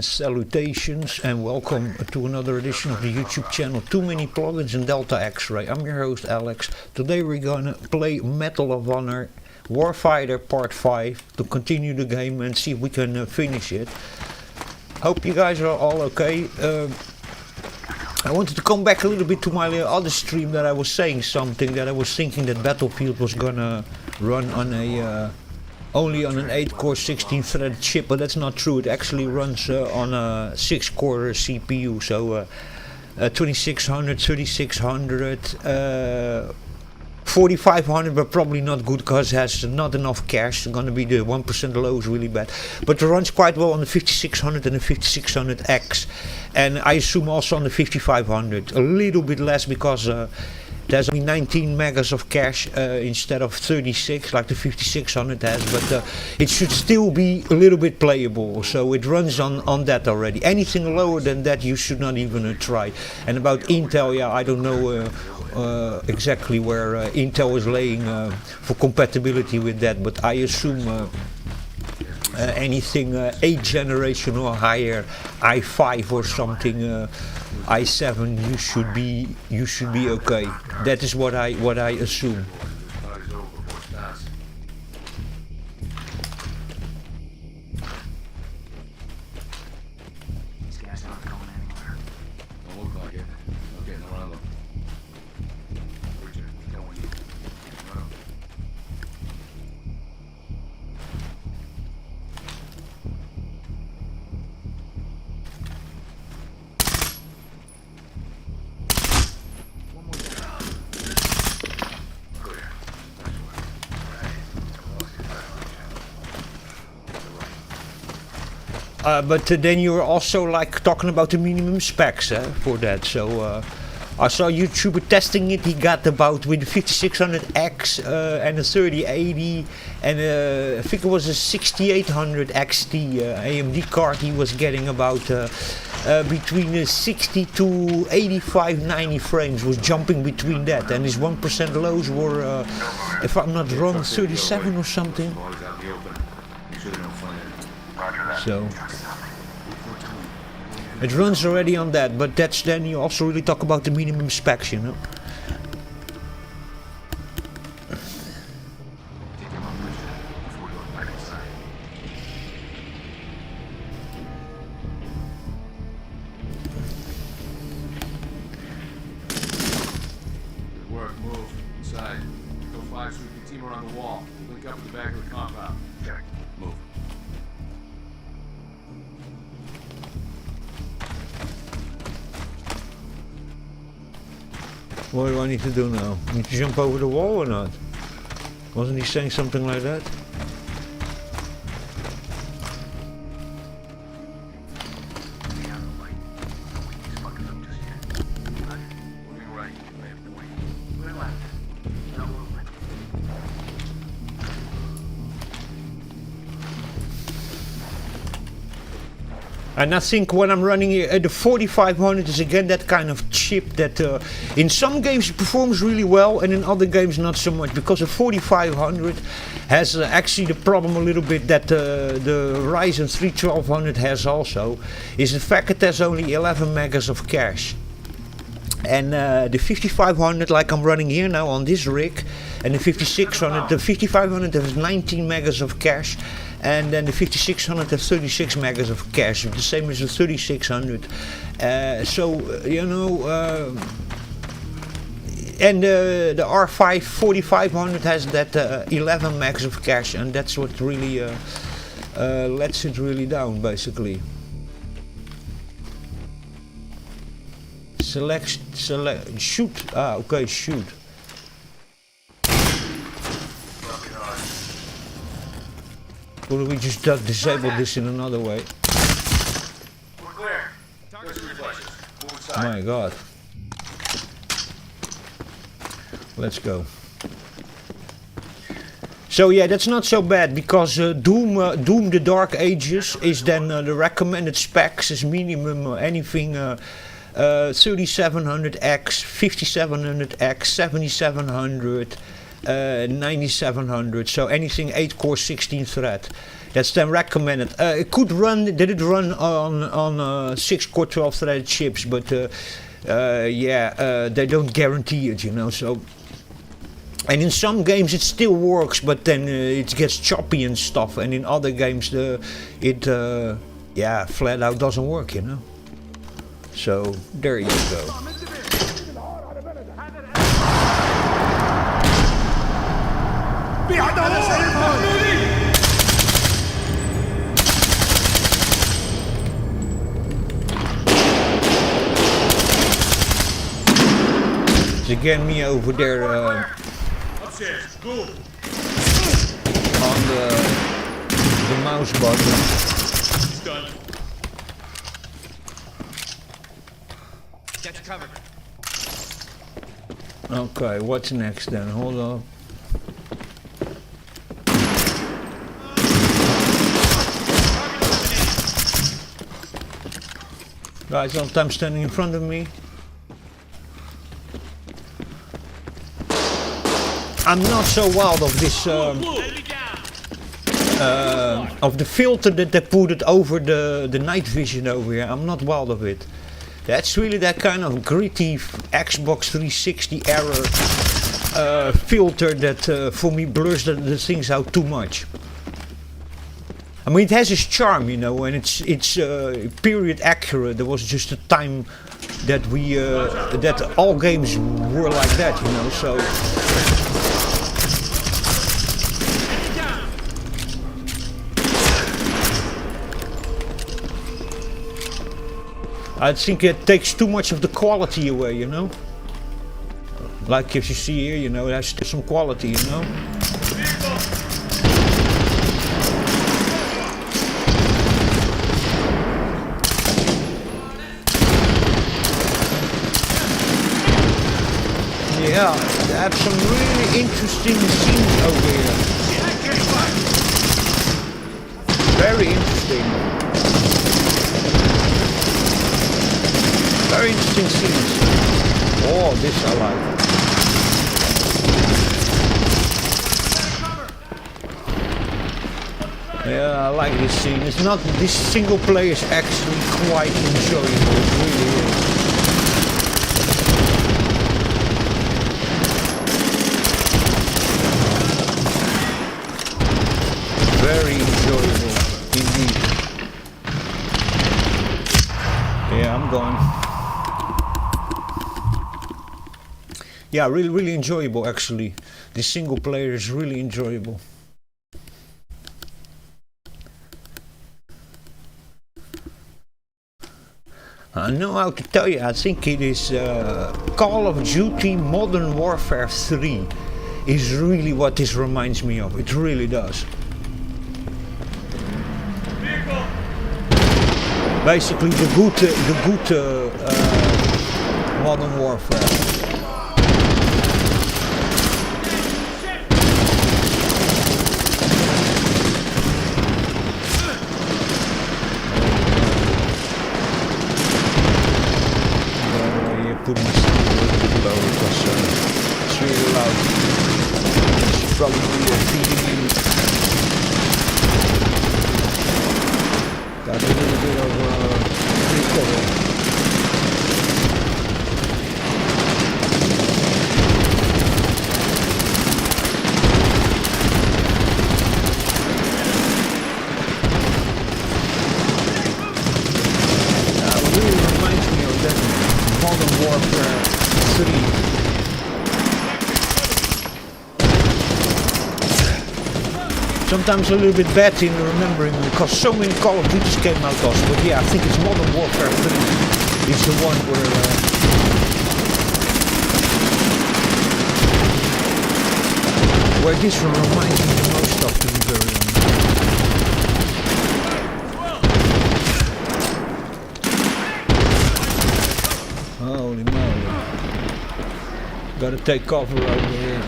and salutations and welcome to another edition of the YouTube channel Too Many Plugins and Delta X-Ray. I'm your host Alex. Today we're gonna play Medal of Honor Warfighter part 5 to continue the game and see if we can finish it. Hope you guys are all okay. I wanted to come back a little bit to my other stream that I was saying something that I was thinking that Battlefield was gonna run on a only on an 8-core 16-threaded chip, but that's not true. It actually runs on a 6-core CPU, so 2600, 3600, 4500, but probably not good because it has not enough cache. It's gonna be the 1% low is really bad, but it runs quite well on the 5600 and the 5600X, and I assume also on the 5500. A little bit less because there's only 19 megas of cache instead of 36 like the 5600 has, but it should still be a little bit playable, so it runs on that already. Anything lower than that you should not even try. And about Intel, yeah, I don't know exactly where Intel is laying for compatibility with that, but I assume anything 8th generation or higher, i5 or something, i7, you should be okay. That is what I assume. But then you're also like talking about the minimum specs for that. So I saw a YouTuber testing it. He got about with the 5600X and a 3080 and I think it was a 6800 XT AMD card. He was getting about between 60 to 85, 90 frames. Was jumping between that, and his 1% lows were, if I'm not wrong, 37 or something. So it runs already on that, but that's then you also really talk about the minimum specs, you know. Good work, move inside. Go 5 so we can team around the wall. Link up at the back of the compound. Check. Move. What do I need to do now? Need to jump over the wall or not? Wasn't he saying something like that? And I think when I'm running the 4500 is again that kind of chip that in some games it performs really well and in other games not so much, because the 4500 has actually the problem a little bit that the Ryzen 3 1200 has also, is the fact it has only 11 megas of cache. And the 5500, like I'm running here now on this rig, and the 5600, the 5500 has 19 megas of cache, and then the 5600 has 36 megas of cache, the same as the 3600. So you know, and the R5 4500 has that 11 megas of cache, and that's what really lets it really down, basically. Select, shoot. Ah, okay, shoot. Or we just disable this in another way? We're clear. My God. Let's go. So yeah, that's not so bad, because Doom the Dark Ages is then the recommended specs is minimum anything 3700X, 5700X, 7700, 9700, so anything 8-core 16 thread. That's then recommended. It could run. Did it run on 6-core 12-threaded chips? But yeah, they don't guarantee it, you know. So, and in some games it still works, but then it gets choppy and stuff. And in other games, it yeah, flat out doesn't work, you know. So there you go. It's again me over there on the mouse button. Get covered. Okay, what's next then? Hold on. Guys, all the time standing in front of me. I'm not so wild of this of the filter that they put it over the night vision over here. I'm not wild of it. That's really that kind of gritty Xbox 360 error filter that for me blurs the things out too much. I mean, it has its charm, you know, and it's period accurate. There was just a time that we that all games were like that, you know. So I think it takes too much of the quality away, you know. Like if you see here, you know, there's still some quality, you know. Yeah, they have some really interesting scenes over here. Very interesting. Very interesting scenes. Oh, this I like. Yeah, I like this scene. It's not, this single player is actually quite enjoyable. It really is. Very enjoyable indeed. Yeah, I'm going. Yeah, really enjoyable actually. The single player is really enjoyable. I know how to tell you. I think it is Call of Duty Modern Warfare 3 is really what this reminds me of. It really does. Basically the good Modern Warfare. Put my sound a little bit low because it's really loud. It's probably feeding in. Got a little bit of recovery. It really reminds me of that Modern Warfare 3. Sometimes a little bit bad in remembering because so many Call of Duties came out also. But yeah, I think it's Modern Warfare 3 is the one where this one reminds me the most of, to be very honest. Holy moly. Gotta take cover over here.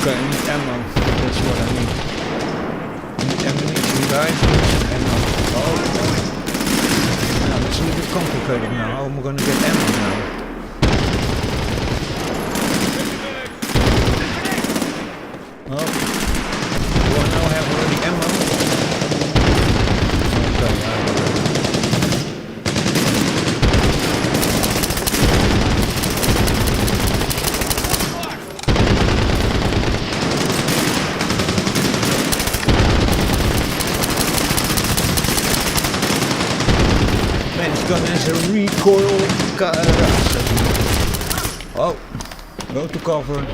Okay, I need ammo. That's what I need. I need ammunition, guys. Ammo. Oh. Now it's a little bit complicated now. How am I gonna get ammo now? Oh. Do I now have already ammo? Okay, I have already. Gun has a recoil. Oh, go to cover.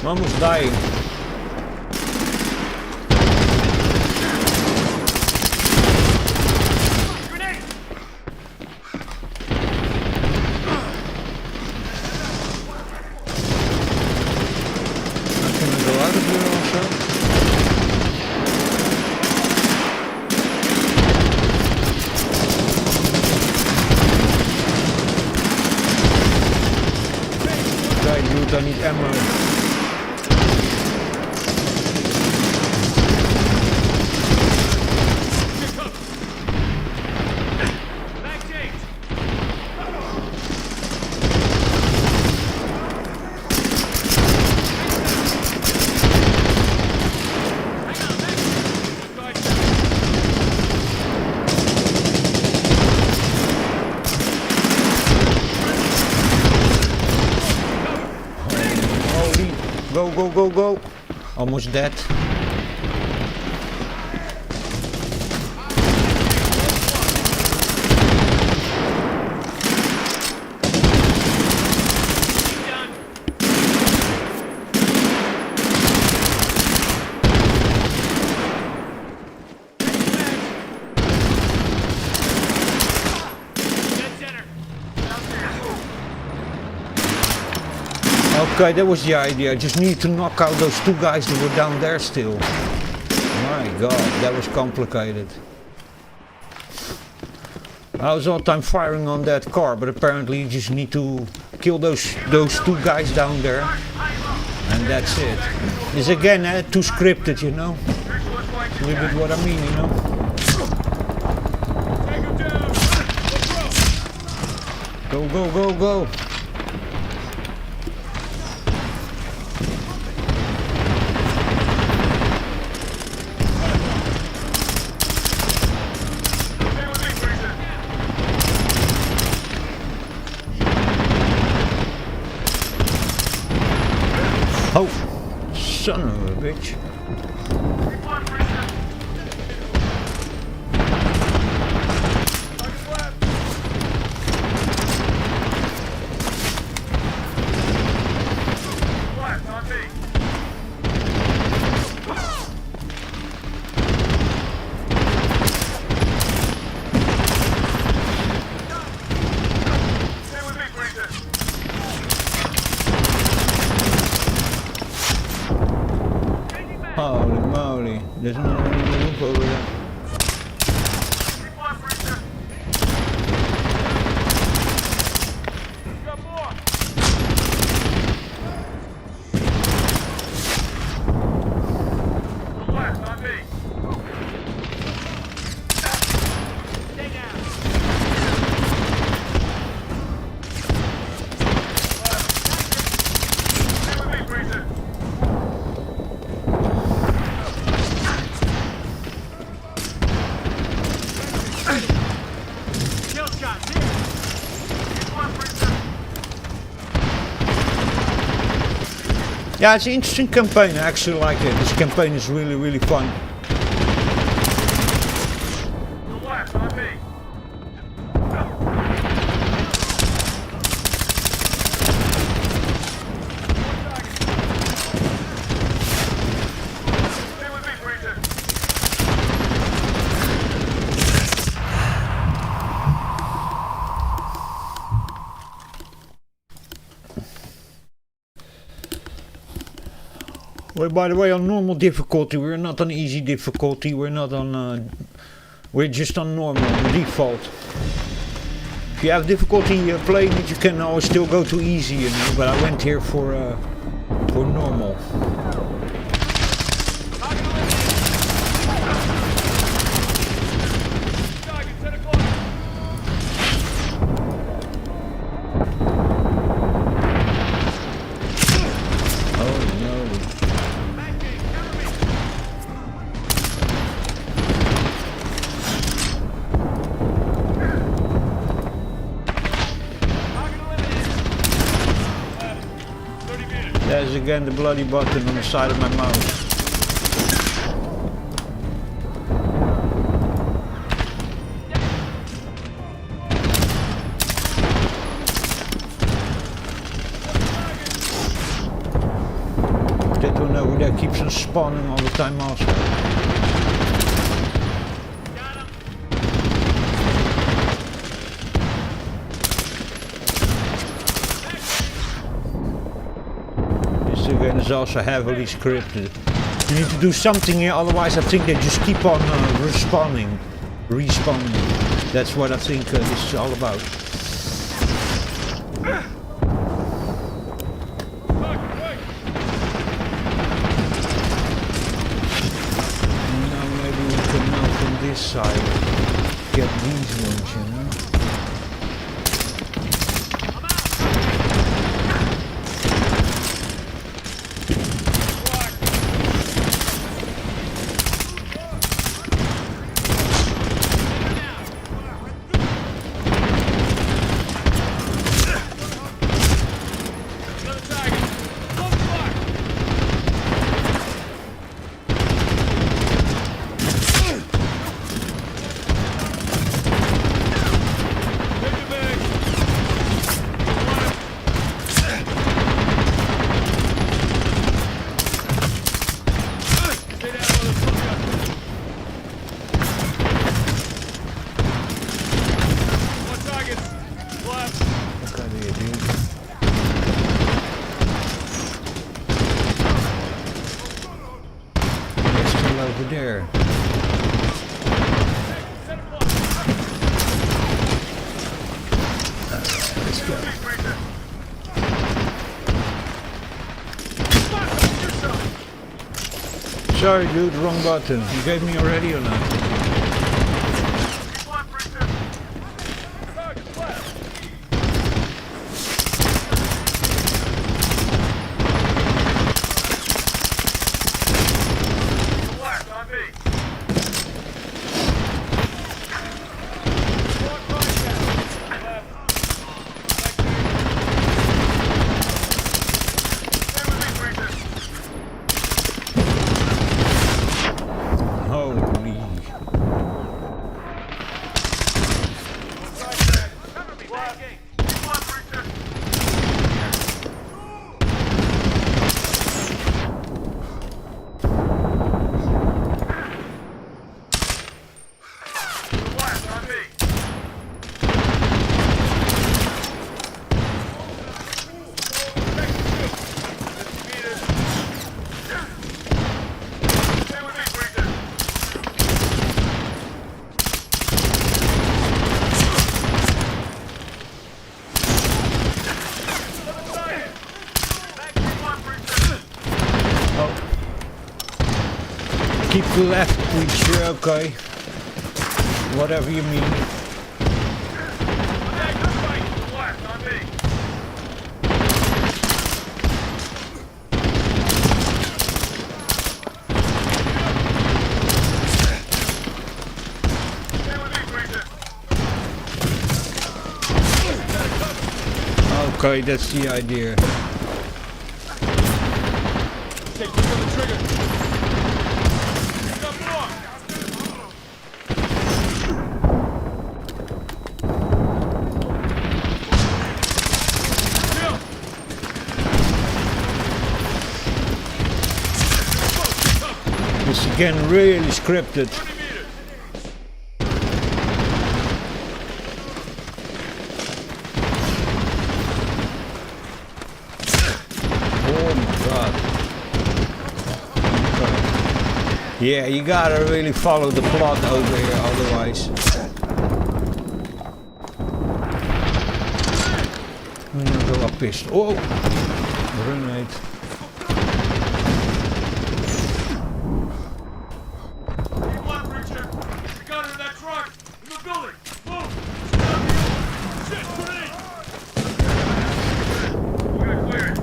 I'm almost dying. Can I go out of here also? Okay, dude, I need ammo. Go, go, go, go. Almost dead. Okay, that was the idea. I just need to knock out those two guys that were down there still. My god, that was complicated. I was all the time firing on that car, but apparently you just need to kill those two guys down there. And that's it. It's again too scripted, you know. It's a little bit what I mean, you know. Go, go, go, go. Oh, son of a bitch. really. There's no roof over there. Yeah, it's an interesting campaign. I actually like it. This campaign is really, really fun. Well, by the way, on normal difficulty, we're not on easy difficulty. We're not on. We're just on normal, default. If you have difficulty playing it, you can always still go to easy, you know. But I went here for normal. There's again the bloody button on the side of my mouse. That one over there keeps on spawning all the time also. Again, is also heavily scripted. You need to do something here, otherwise I think they just keep on respawning. That's what I think this is all about. Now maybe we can now from this side get these ones, you know. Over there. Let's go. Sorry dude, wrong button. You gave me already or not? Holy Keep the left breacher, okay. Whatever you mean. Hey, good fight to the left, on me. Stay with me, Breacher. Okay, that's the idea. Take you on the trigger. Got more. Kill. It's again really scripted. 20 meters. Oh my god. Okay. Yeah, you gotta really follow the plot over here, otherwise. I'm gonna go up pissed. Oh! Grenade. Keep one, Breacher. The gunner in that truck. In the building. Move. Shit, grenade. We gotta clear it.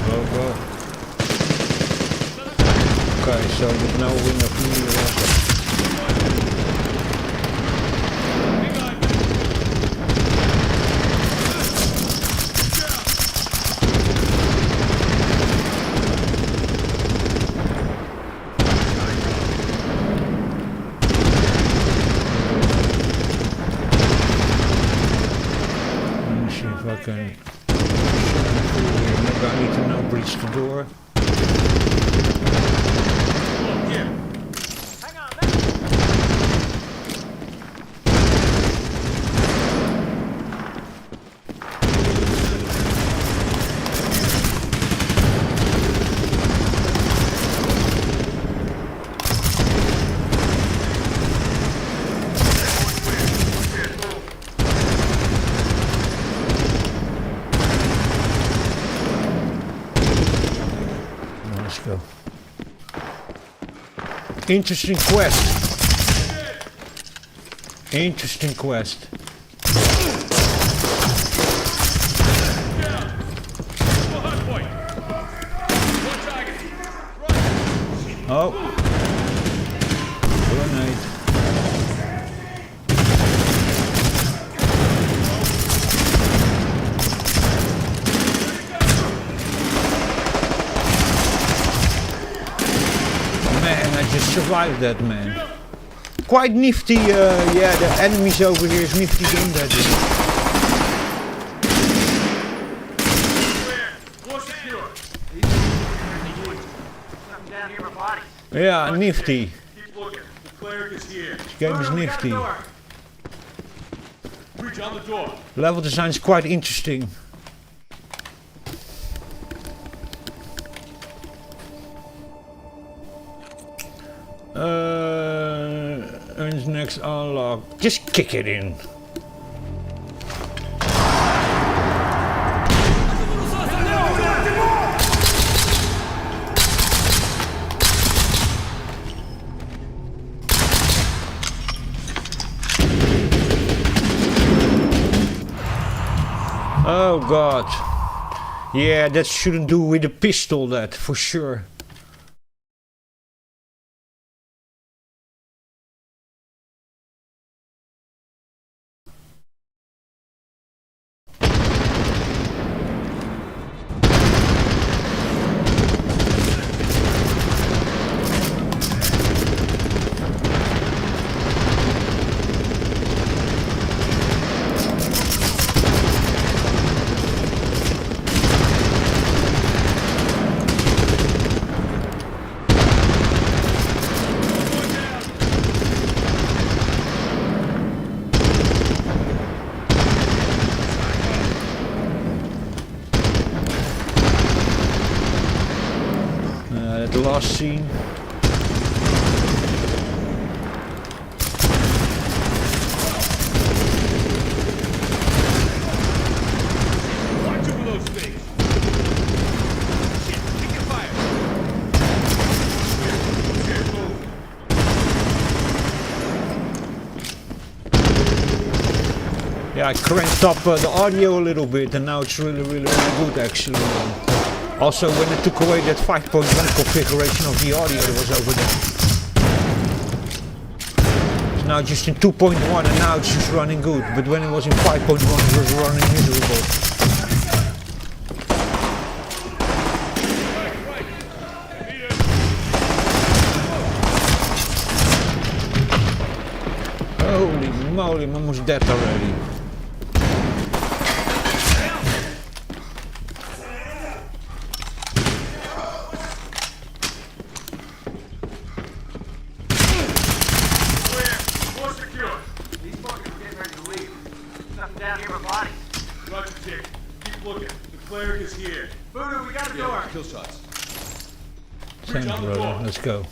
Go, go. Okay, so there's no window for me to Let me see if I can. Maybe I need to now breach the door. Here. Let's go. Interesting quest. Interesting quest. Oh. Grenade. Man, I just survived that, man. Quite nifty, yeah, the enemies over here is nifty done that. Yeah, nifty. Keep looking. The cleric is here. This game is nifty. Reach on the door. Level design is quite interesting. Earns next unlock. Just kick it in. Oh god. Yeah, that shouldn't do with a pistol, that for sure. last scene. Watch over those things. Shit, take your fire. Here, move. Yeah, I cranked up the audio a little bit, and now it's really good actually. Also, when I took away that 5.1 configuration of the audio that was over there. It's now just in 2.1 and now it's just running good, but when it was in 5.1 it was running miserable. Holy moly, I'm almost dead already. Down here with bodies. Roger, Tick. Keep looking. The cleric is here. Voodoo, we got a door. Kill shots. Thanks, brother. Let's go.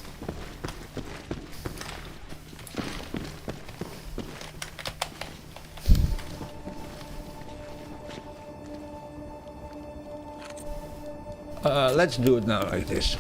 Let's do it now like this.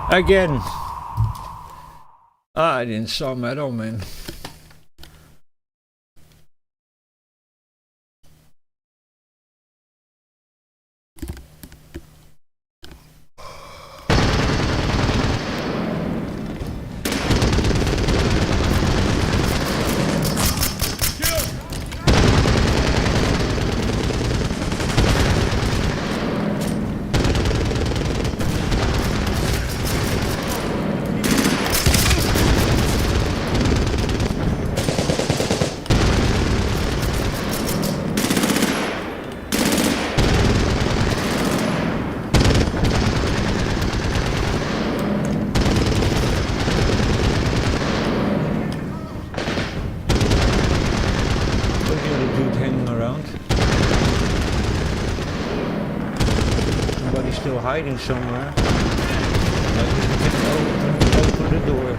Again. I didn't saw him at all, man. Still hiding somewhere. Maybe we can open the door.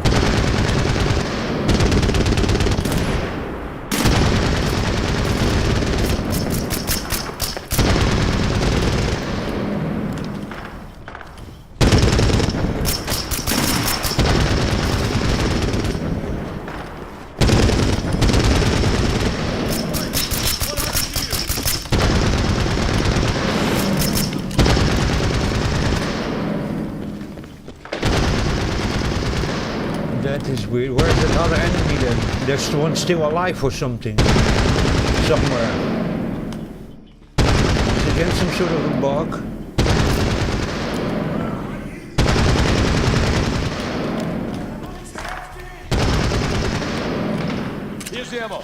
That is weird. Where's that other enemy then? There's one still alive or something. Somewhere. Is again some sort of a bug? Here's the ammo.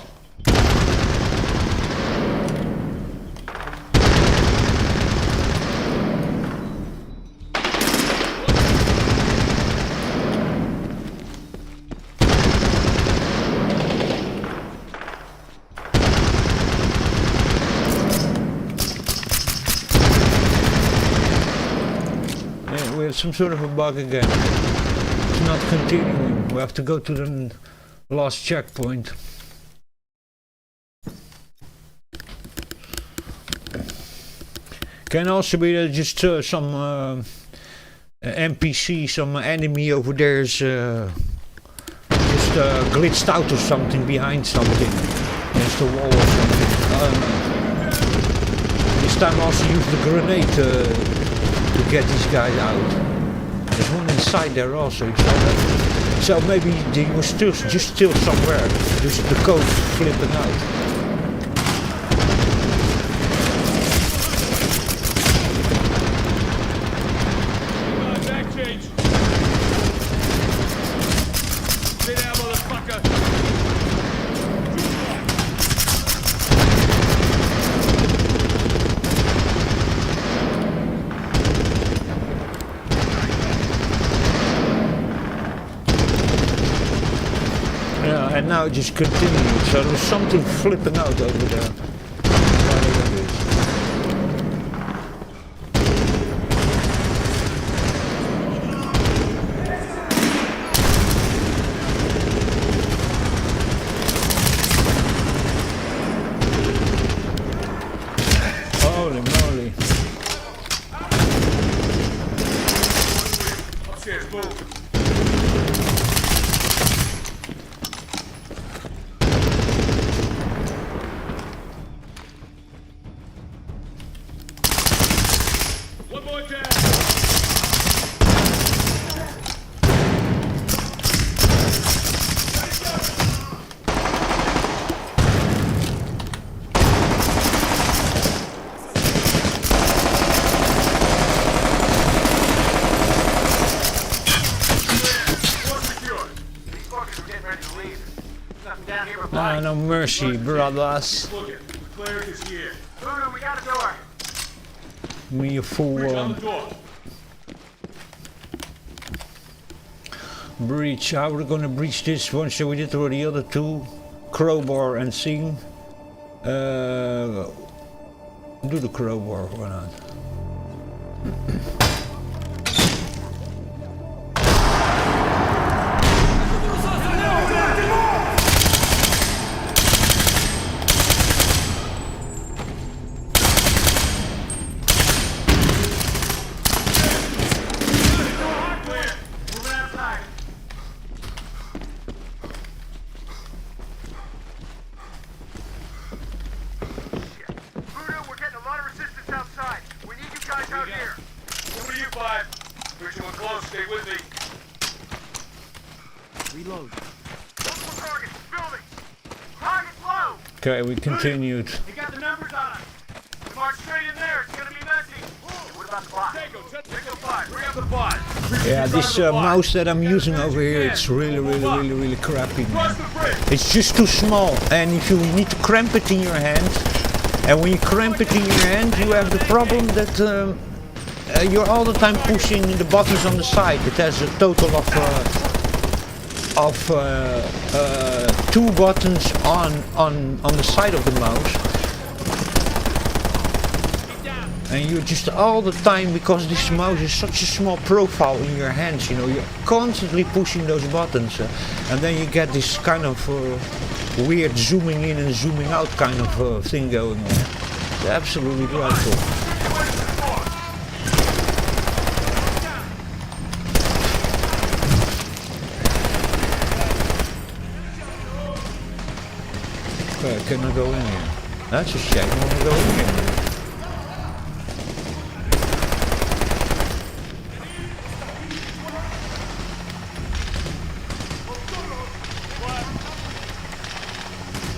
We have some sort of a bug again. It's not continuing. We have to go to the last checkpoint. Can also be that just some NPC, some enemy over there is just glitched out or something behind something. Against the wall or something. I don't know. This time I also used the grenade to get these guys out. There's one inside there also. So maybe they were just still somewhere. Just the code flipping out. And now it just continues. So there's something flipping out over there. Whatever it is. Holy moly. Upstairs, move. One more down. These fuckers are getting ready to leave. There's nothing down here but No, bodies. no mercy, brothers. Look it. The cleric is here. Voodoo, we got a door. Me a full Breach on the door. breach. How we're gonna breach this one? So we did already the other two. Crowbar and sing. Do the crowbar, why not? Clear. Moving outside. Shit. Voodoo, we're getting a lot of resistance outside. We need you guys out here. Over to you, 5. Breaching one close. Stay with me. Multiple targets. Building. Target's low. Okay, we continued. You got the numbers on us. March straight in there. It's gonna be messy. What about the box? Tango, Tango 5. Bring up the 5. Yeah, this mouse that I'm using over here, it's really crappy, Cross man. the bridge. It's just too small, and if you need to cramp it in your hand, and when you cramp it in your hand, you have the problem that you're all the time pushing the buttons on the side. It has a total of 2 buttons on the side of the mouse. And you're just all the time, because this mouse is such a small profile in your hands, you know, you're constantly pushing those buttons, and then you get this kind of weird zooming in and zooming out kind of thing going on. It's absolutely dreadful. Okay, I cannot go in here. That's a shame. I want to go in here.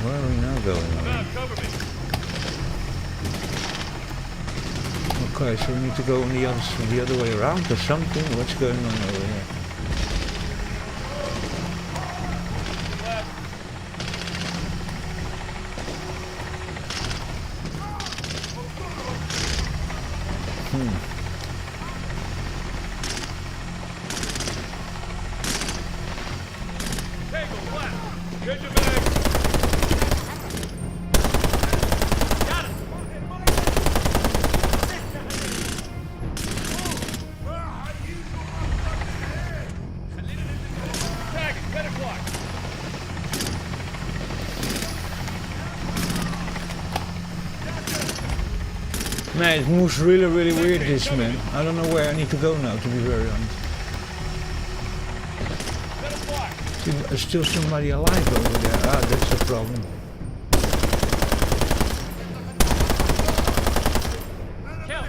Where are we now going? Okay, so we need to go on the other way around or something. What's going on over here? Tango left. Get your bag. Got it. Tag it. 10 o'clock. Man, it moves really weird, this man. I don't know where I need to go now, to be very honest. 10 o'clock. See, there's still somebody alive over there. Ah, that's the problem. Kill.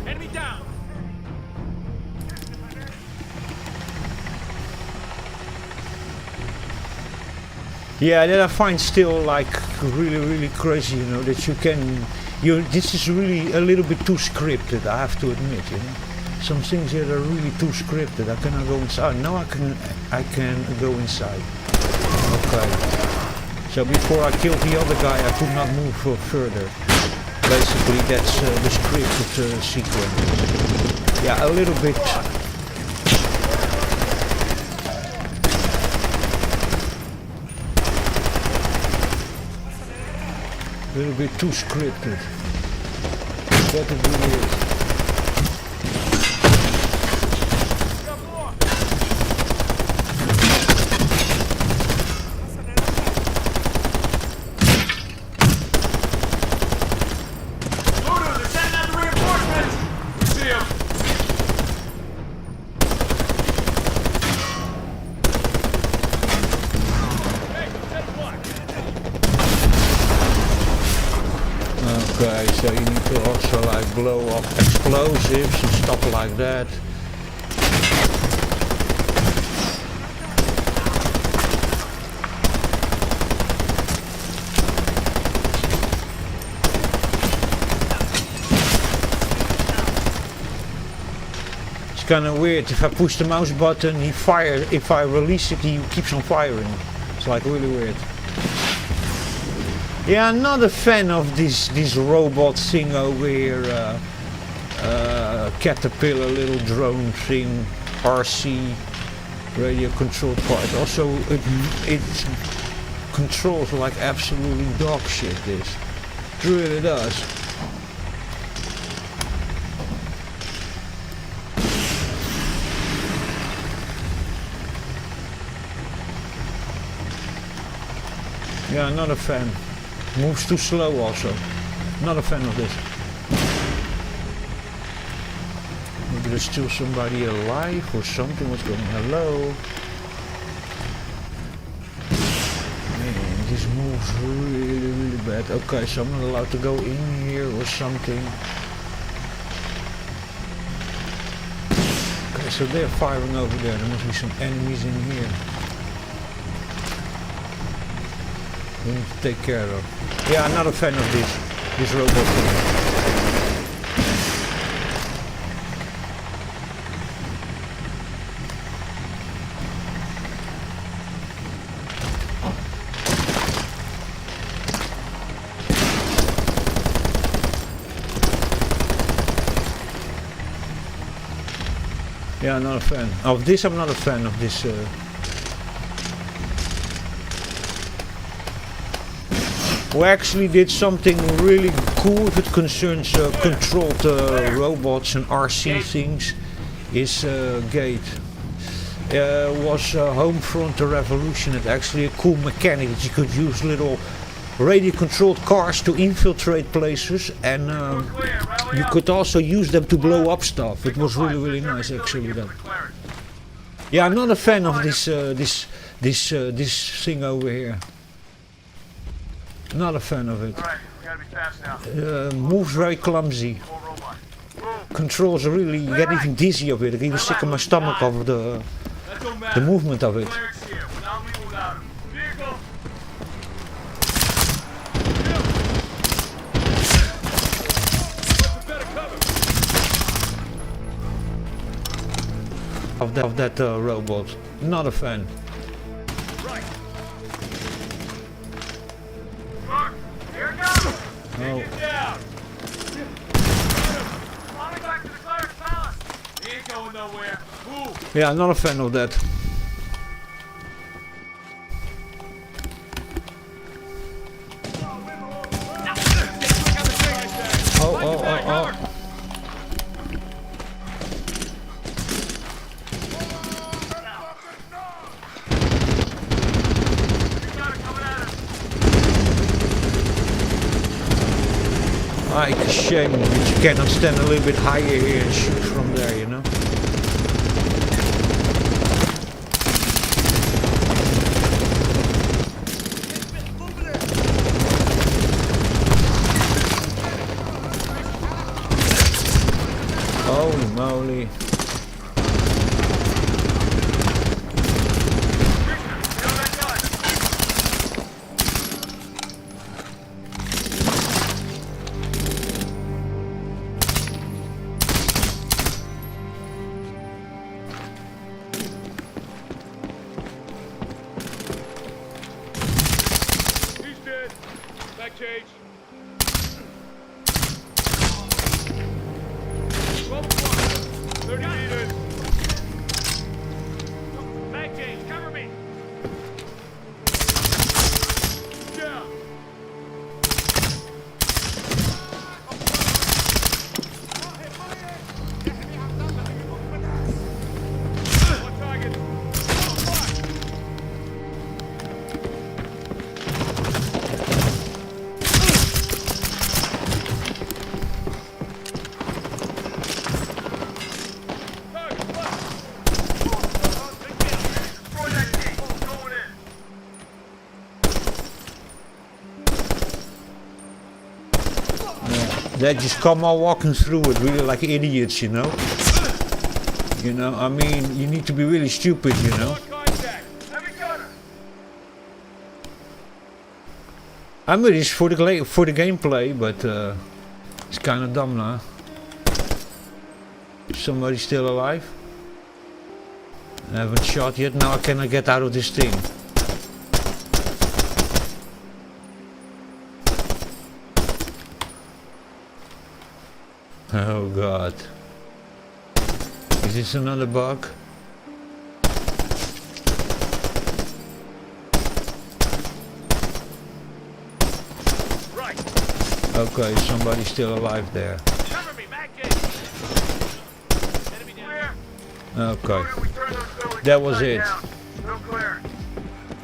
Enemy down. Yeah, that I find still like really crazy, you know, that you can, this is really a little bit too scripted, I have to admit, you know. Some things here are really too scripted. I cannot go inside. Now I can go inside. Okay. So before I killed the other guy, I could not move further. Basically, that's the scripted sequence. Yeah, a little bit. A little bit too scripted. That it really is. Okay, so you need to also like blow up explosives and stuff like that. It's kind of weird. If I push the mouse button, he fires. If I release it, he keeps on firing. It's like really weird. Yeah, I'm not a fan of this robot thing over here, caterpillar little drone thing, RC, radio controlled part. Also, it controls like absolutely dog shit. This, it really does. Yeah, not a fan. Moves too slow also. Not a fan of this. Maybe there's still somebody alive or something. What's going on? Hello? Man, this moves really bad. Okay, so I'm not allowed to go in here or something. Okay, so they're firing over there. There must be some enemies in here. We need to take care of. Yeah, I'm not a fan of this robot thing. Yeah, I'm not a fan of this. I'm not a fan of this. We actually did something really cool if it concerns controlled robots and RC things. Is Gate. Was Homefront the Revolution. It's actually a cool mechanic that you could use little radio controlled cars to infiltrate places, and you could also use them to blow up stuff. It was really nice actually. That. Yeah, I'm not a fan of this thing over here. Not a fan of it. Alright, we gotta be fast now. Moves very clumsy. Controls are really, you get even dizzy of it. I get even sick of my stomach of the movement of it. Of that robot. Not a fan. Oh. Yeah, not a fan of that. Oh. It's a shame that you cannot stand a little bit higher here and shoot from there, you know? Holy moly. change. 12 o'clock. 30 meters. Mag change, cover me. Down. One target. Destroy that gate. Going in. They just come all walking through it really like idiots, you know. You know, I mean, you need to be really stupid, you know. Contact. Heavy gunner. I mean, it's for the gameplay, but it's kind of dumb now. Somebody still alive? I haven't shot yet. Now I cannot get out of this thing. Oh God. Is this another bug? Right. Okay, somebody's still alive there. Cover me, mag change. Enemy down. Clear. Okay. We turn those buildings That was upside it. down. No clear.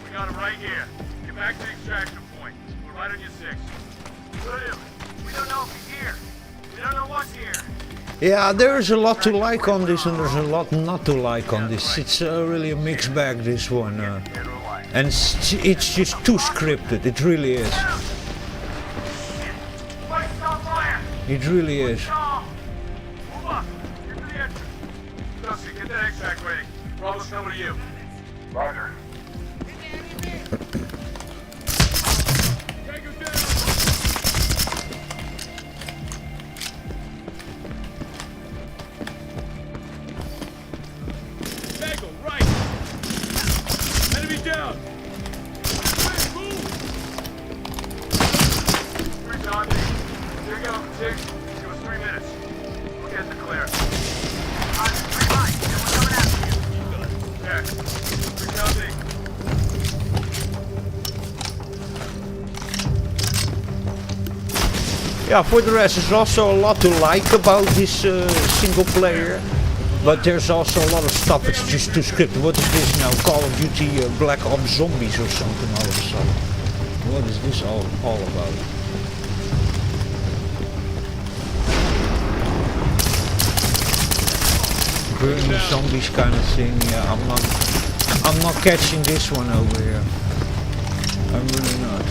We got him right here. Get back to the extraction point. We're right on your 6. William, we don't know if he's here. We don't know what's here. Yeah, there's a lot to like on this and there's a lot not to like on this. It's really a mixed bag, this one. And it's just too scripted, it really is. Fight, stop fire. It really is. Stop. Move up. Get to the entrance. Dusty, get that extract ready. Bravo's coming to you. Roger. Tango down. Tango, right. Enemy down. Move. 3 John. Here you go. 6. Give us 3 minutes. We'll get the clear. 3 right. And we're coming after you. Okay. 3 counting. Yeah, for the rest, there's also a lot to like about this single player. But there's also a lot of stuff that's just too scripted. What is this now? Call of Duty Black Ops Zombies or something all of a sudden. What is this all about? Burn the zombies kind of thing. Yeah, I'm not catching this one over here. I'm really not.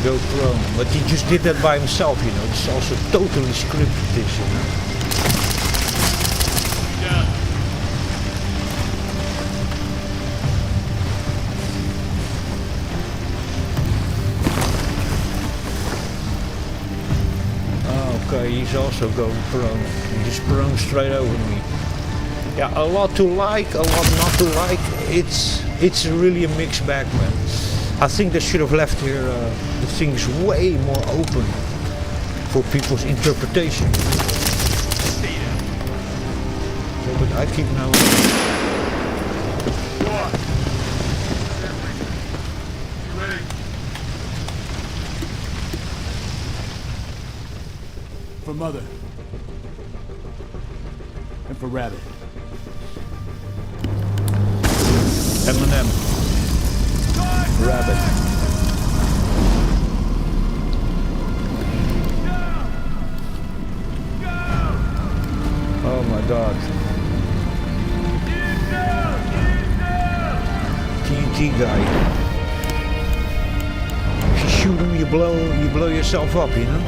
Go prone, but he just did that by himself, you know. It's also totally scripted, this, you know. Down. Oh, okay, he's also going prone. He just prone straight over me. Yeah, a lot to like, a lot not to like. It's really a mixed bag, man. I think they should have left here the things way more open for people's interpretation. So, but I keep now. You ready? For Mother. And for Rabbit. M&M. Rabbit. Oh my God. TNT guy. If you shoot him, you blow yourself up, you know.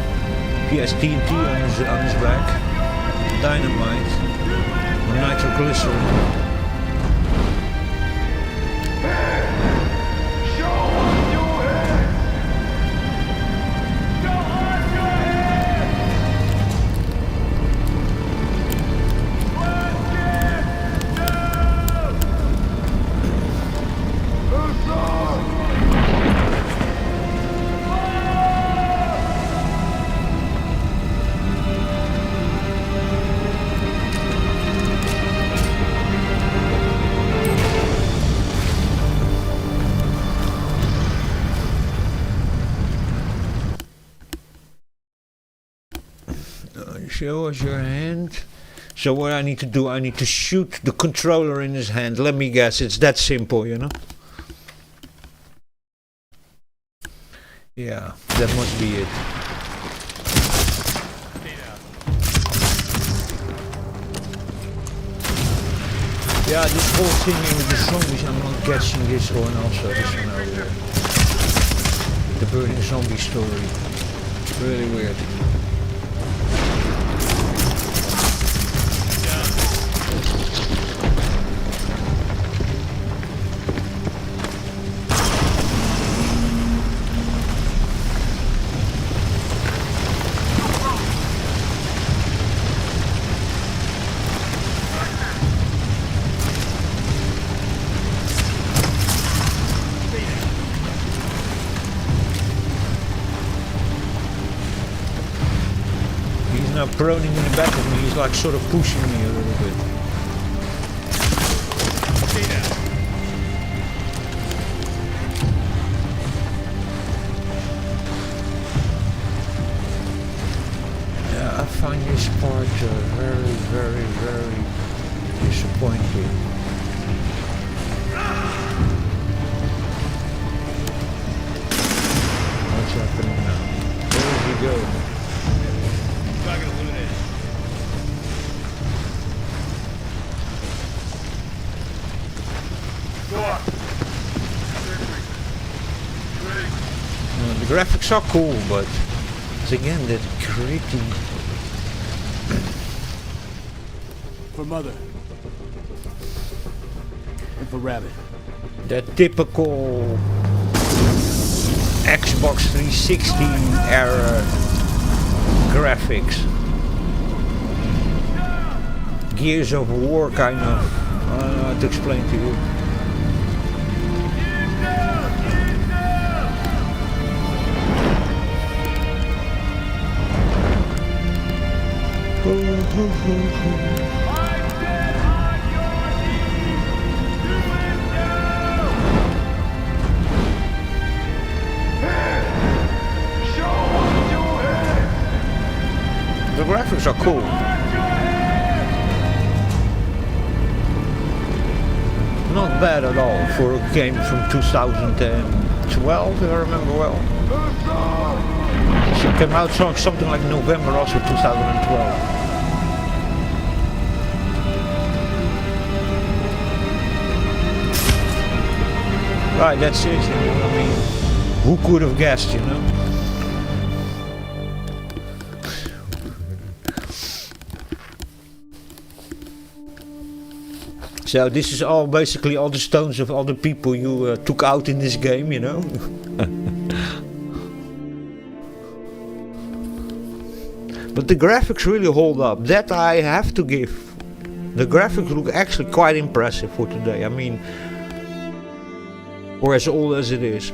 He has TNT on his back, dynamite, or nitroglycerin. Show us your hand. So what I need to do, I need to shoot the controller in his hand. Let me guess, it's that simple, you know? Yeah, that must be it. Yeah, this whole thing with the zombies, I'm not guessing this one also, this one over here. The burning zombie story. Really weird. Now proning in the back of me, he's like sort of pushing me a little bit. Yeah, I find this part very disappointing. What's happening now? Where does he go? The graphics are cool, but it's again that gritty. For Mother. And for Rabbit. That typical Xbox 360 era graphics. Gears of War kind of. I don't know how to explain to you. The graphics are cool. Not bad at all for a game from 2012, if I remember well. So it came out something like November also 2012. Right, that's it, you know, I mean, who could have guessed, you know? So this is all basically all the stones of all the people you took out in this game, you know? But the graphics really hold up, that I have to give. The graphics look actually quite impressive for today, I mean, or as old as it is.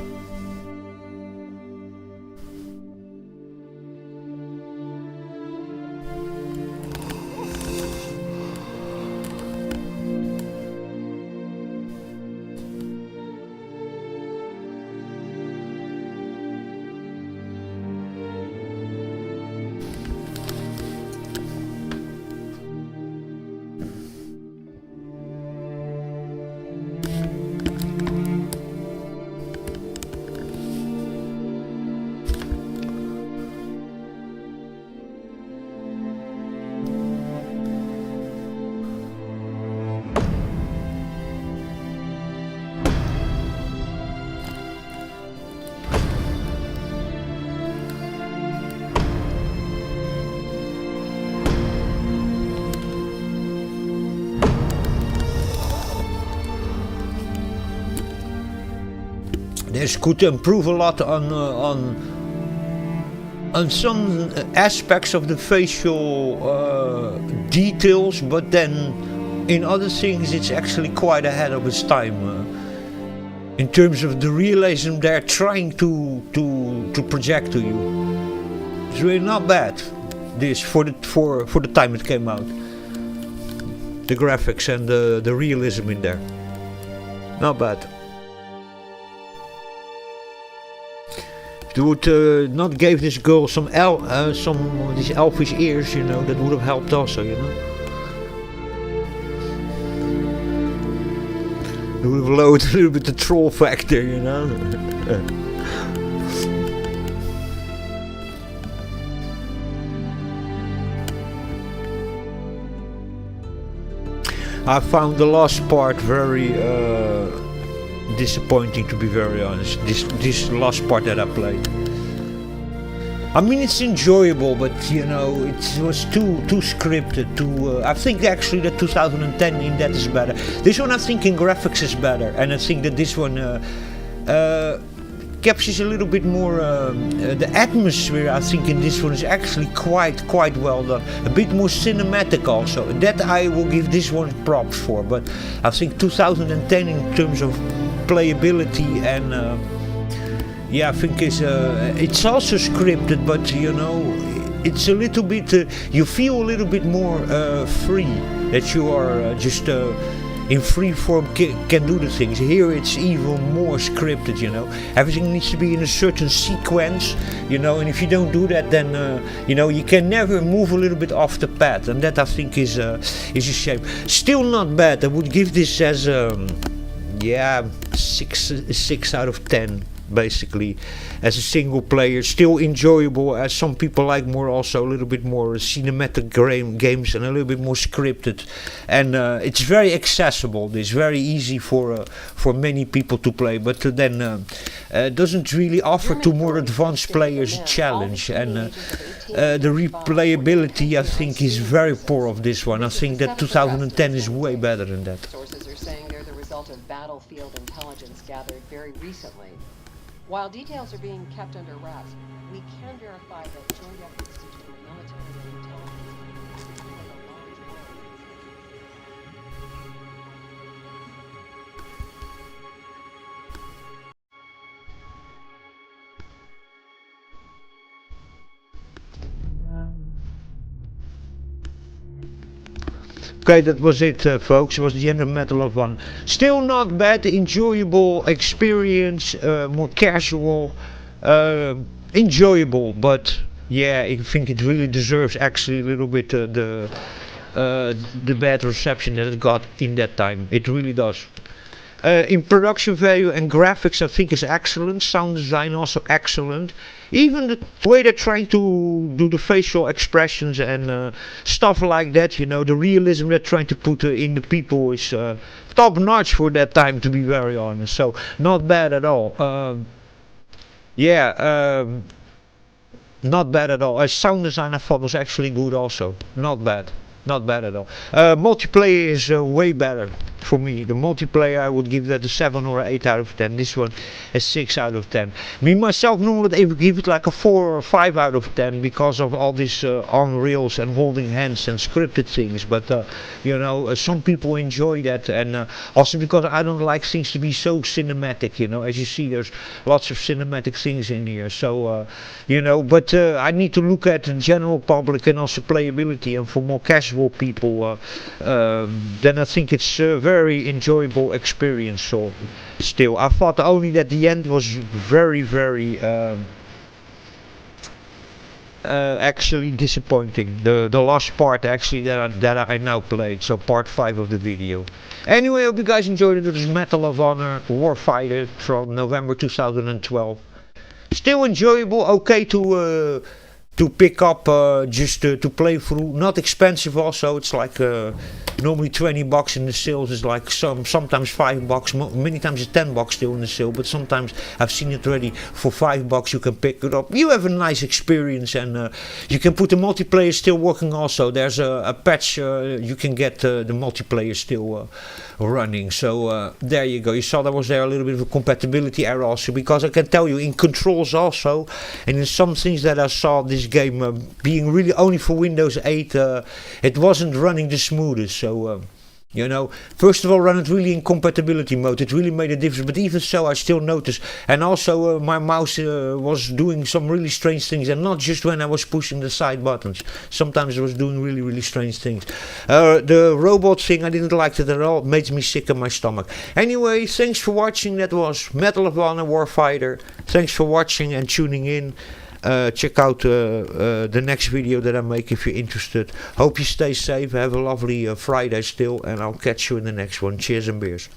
This could improve a lot on some aspects of the facial details, but then in other things it's actually quite ahead of its time. In terms of the realism they're trying to project to you, it's really not bad. This for the time it came out, the graphics and the realism in there, not bad. they would not give this girl some of these elfish ears, you know, that would have helped also, you know. It would have lowered a little bit the troll factor, you know. I found the last part very disappointing, to be very honest. This last part that I played. I mean, it's enjoyable, but you know, it was too scripted. I think actually that 2010 in that is better. This one I think in graphics is better, and I think that this one captures a little bit more the atmosphere. I think in this one is actually quite well done. A bit more cinematic also. That I will give this one props for. But I think 2010 in terms of playability and yeah, I think it's also scripted, but you know, it's a little bit. You feel a little bit more free, that you are just in free form can do the things. Here it's even more scripted, you know. Everything needs to be in a certain sequence, you know. And if you don't do that, then you know, you can never move a little bit off the path, and that I think is a shame. Still not bad. I would give this as yeah, 6 out of 10. Basically, as a single player, still enjoyable, as some people like more also a little bit more cinematic games and a little bit more scripted, and it's very accessible. It's very easzy for many people to play, but then doesn't really offer to more advanced players a challenge, and the replayability I think is very poor of this one. I think that 2010 is way better than that. Sources are saying they're the result of battlefield intelligence gathered very recently. While details are being kept under wraps, we can verify that joint efforts between the military and intelligence played a large role. Okay, that was it, folks. It was the end of Medal of Honor. Still not bad, enjoyable experience, more casual, enjoyable, but yeah, I think it really deserves actually a little bit the bad reception that it got in that time. It really does. In production value and graphics, I think is excellent. Sound design also excellent. Even the way they're trying to do the facial expressions and stuff like that, you know, the realism they're trying to put in the people is top notch for that time, to be very honest. So not bad at all. Yeah, not bad at all. Sound design I thought was actually good also. Not bad. Not bad at all. Multiplayer is way better for me. The multiplayer, I would give that a 7 or 8 out of 10. This one a 6 out of 10. Me myself normally I would give it like a 4 or 5 out of 10 because of all this on rails and holding hands and scripted things. But you know, some people enjoy that, and also because I don't like things to be so cinematic. You know, as you see, there's lots of cinematic things in here. So you know, but I need to look at the general public and also playability, and for more casual people, then I think it's a very enjoyable experience. So still, I thought only that the end was very actually disappointing. The last part actually that I now played, so part 5 of the video. Anyway, I hope you guys enjoyed it. It was Medal of Honor Warfighter from November 2012. Still enjoyable, okay to pick up, just to play through. Not expensive also. It's like normally $20 in the sales is like sometimes $5, many times it's $10 still in the sale, but sometimes I've seen it already for $5 you can pick it up. You have a nice experience, and you can put the multiplayer still working also. There's a patch you can get the multiplayer still running, so there you go. You saw there was a little bit of a compatibility error also, because I can tell you in controls also, and in some things that I saw this game being really only for Windows 8, it wasn't running the smoothest. So You know, first of all, run it really in compatibility mode. It really made a difference. But even so, I still noticed. And also, my mouse was doing some really strange things. And not just when I was pushing the side buttons. Sometimes it was doing really, really strange things. The robot thing, I didn't like it at all. It made me sick in my stomach. Anyway, thanks for watching. That was Medal of Honor Warfighter. Thanks for watching and tuning in. Check out the next video that I make if you're interested. Hope you stay safe. Have a lovely Friday still, and I'll catch you in the next one. Cheers and beers.